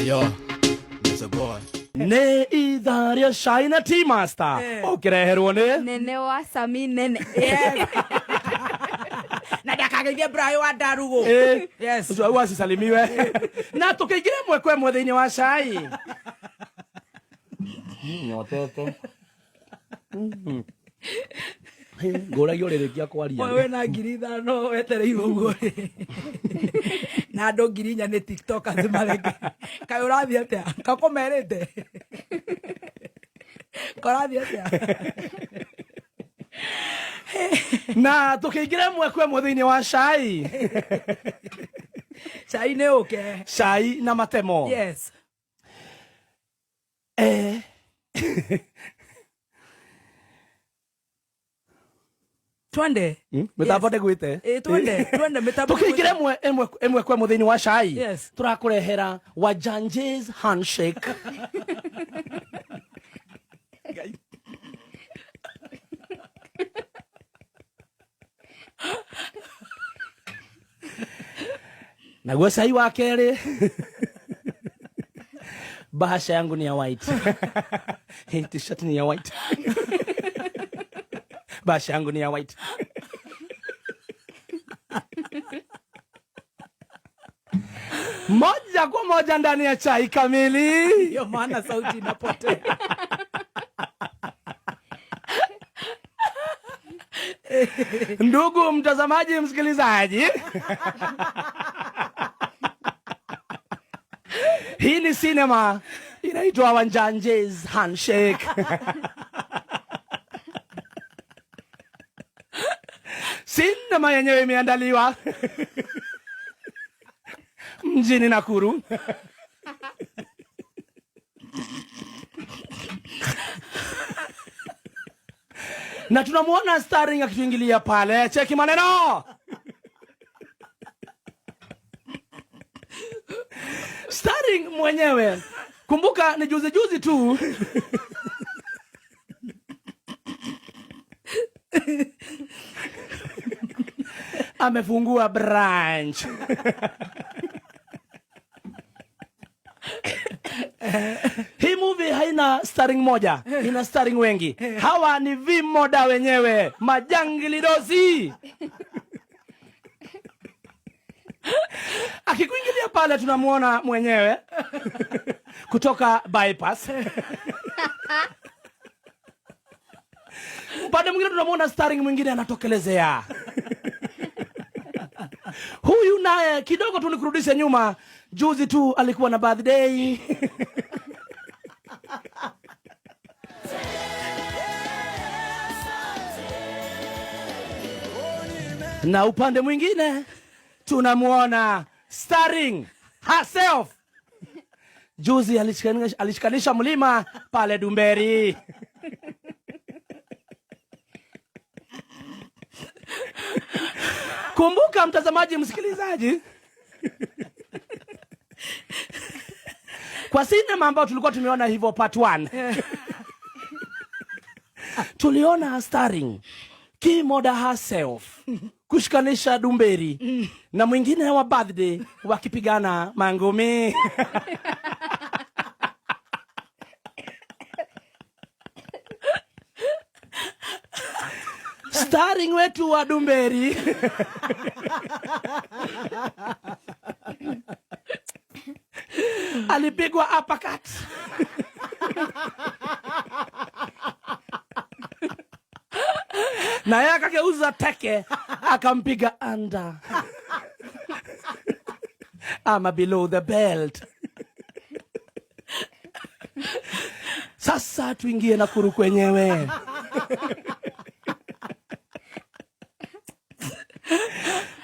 Yo, there's a boy. Ne idharia shaina tea master. Okireherwo ne? Nene wa Sami nene. Yes. Na dakagege brayo wa darugo. Yes. So wasisalimiwe. Na tukigire mwekwe mwethini wa shai. Nyotete. Gora yorerekia kwaria. Wewe na ngiri thano wetereirwo guo. Na ndo ngiri nya ni TikTok azimarege. Kai urathi atia? Kakomerete. Korathi atia? Na tukigire mwekwe mwethini wa shai. Shai ne okay. Shai na matemo. Yes. Twende. Metapote gwite. Twende metapote. Tukigire mwekwe mwethini wa shai. Yes. Turakurehera Wajanje's handshake. Naguo cai wa keri bahasha yangu ni ya white. Hii t-shirt ni ya white. Bahasha yangu ni ya white. Moja kwa moja ndani ya chai kamili. Ndio maana sauti inapotea. Ndugu mtazamaji, msikilizaji, hii ni sinema inaitwa Wajanje's handshake. Sinema yenyewe imeandaliwa mjini Nakuru. Na tunamuona starring akituingilia pale. Cheki maneno. Starring mwenyewe. Kumbuka ni juzi tu. Amefungua branch. Hii movie haina starring moja, ina starring wengi. Hawa ni vimoda wenyewe, majangilidosi. Akikuingilia pale tunamuona mwenyewe kutoka bypass. Upande mwingine tunamuona starring mwingine anatokelezea. Huyu naye kidogo tu nikurudishe nyuma, juzi tu alikuwa na birthday. Na upande mwingine tunamuona starring herself. Juzi alishikanisha mlima pale Dumberi. Kumbuka mtazamaji, msikilizaji, kwa sinema ambayo tulikuwa tumeona hivyo part 1, tuliona starring Kimoda herself kushikanisha Dumberi na mwingine wa birthday wakipigana mangumi. Starring wetu wa Dumberi alipigwa uppercut. Na yeye akageuza teke akampiga under. Ama below the belt. Sasa tuingie Nakuru kwenyewe.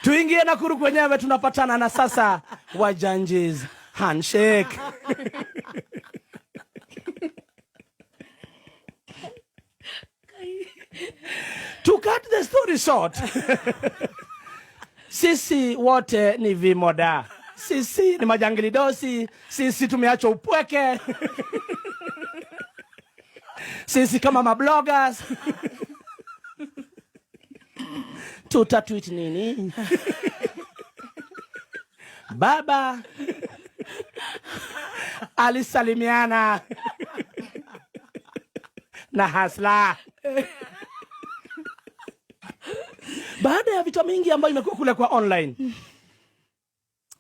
Tuingie Nakuru kwenyewe, tunapatana na sasa Wajanje's handshake. To cut the story short, sisi wote ni vimoda. Sisi ni majangilidosi. Sisi tumeachwa upweke. Sisi kama mabloggers. Tutatweet nini? Baba alisalimiana na Hasla. Baada ya vita mingi ambayo imekuwa kule kwa online,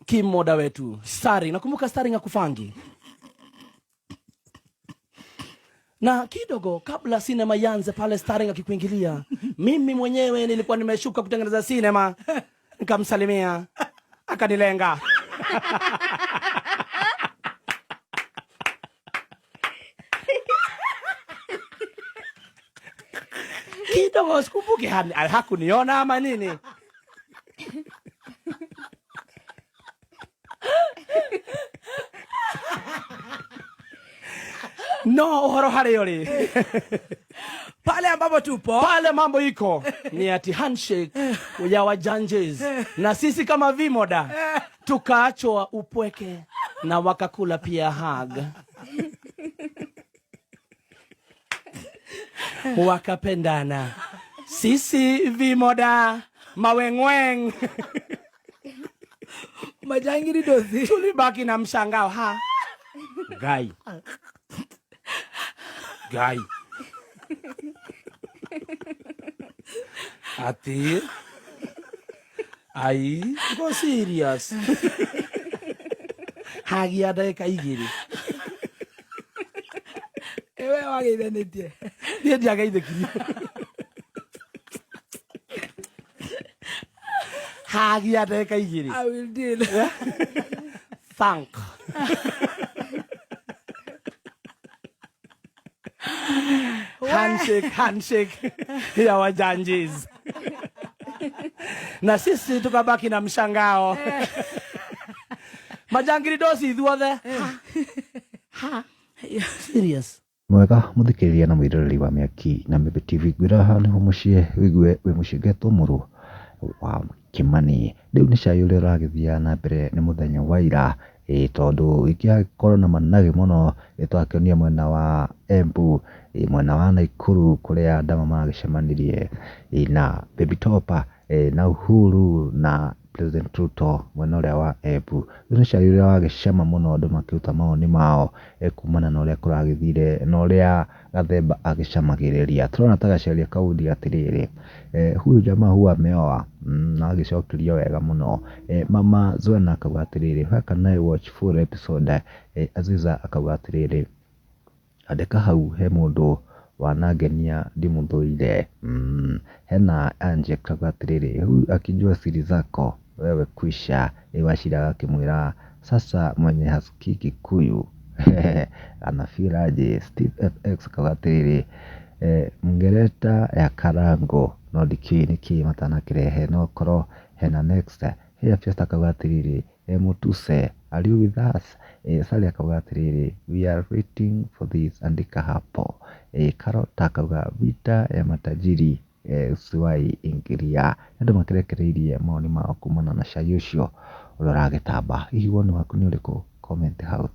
Kim Moda wetu Starring, nakumbuka Starring akufangi. Na kidogo kabla sinema yanze pale Starring akikuingilia, mimi mwenyewe nilikuwa nimeshuka kutengeneza sinema, nikamsalimia, akanilenga. Kidogo sikumbuki hakuniona ama nini. No, uhoro hali yori. Pale ambapo tupo, pale mambo iko ni ati handshake ya wajanjes, na sisi kama Vimoda tukaachwa upweke na wakakula pia hug. Wakapendana. Sisi Vimoda mawengweng majangili dozi tulibaki na mshangao. Gai ati ai go serious. Hagia dakika igiri. Ewe wageithanĩtie. Niĩ ndiageithĩkirio. Hagia dakika igiri. I will deal. Thank. Handshake ya wajanjiz. Na sisi tukabaki na mshangao. Majangiri dosi ithuothe. Serious. Mwega muthikiriria na mwiroreri wa Miaki na Mĩmbi TV, ngwira haha niho muciĩ wigue wi muciĩ ngetũmũrũ wa Kimani. Riu ni cai uria uragithia na mbere ni muthenya wa ira, tondu ikiakorwo na manage muno twakionia mwena wa Embu, mwena wa Naikuru kuria ndama maragicemanirie na Baby Topa na Uhuru na President Ruto mwena uria wa Embu. Riu ni cai uria wagicema muno, andu makiruta mawoni mao kumana na uria kuragithire na uria Gathemba agicamagiriria. Turona ta gacaria kaudi atiriri, huyu jamaa huwa ameoa na agicokirio wega muno. Mama Zuena akauga atiriri, haka nae watch full episode. Aziza akauga atiriri, andika hau he mundu wanangenia ndimuthuire. Hena Anje akauga atiriri, huyu akijua siri zako wewe kwisha. Wachira akimwira sasa mwenye hasikii Kikuyu anafiraje. Steve FX akauga atiriri, Mngereta ya Karango no ndikii niki matanakirehe no korwo hena next. Here Fiesta akauga atiriri, Mutuse are you with us? Sali akauga atiriri, we are waiting for this, andika hapo. Karota akauga vita ya matajiri usiwai ingiria. Andu makirekereirie maoni mao kumana na cai ucio uragitamba. Hihi woni waku ni uriku? Comment hau.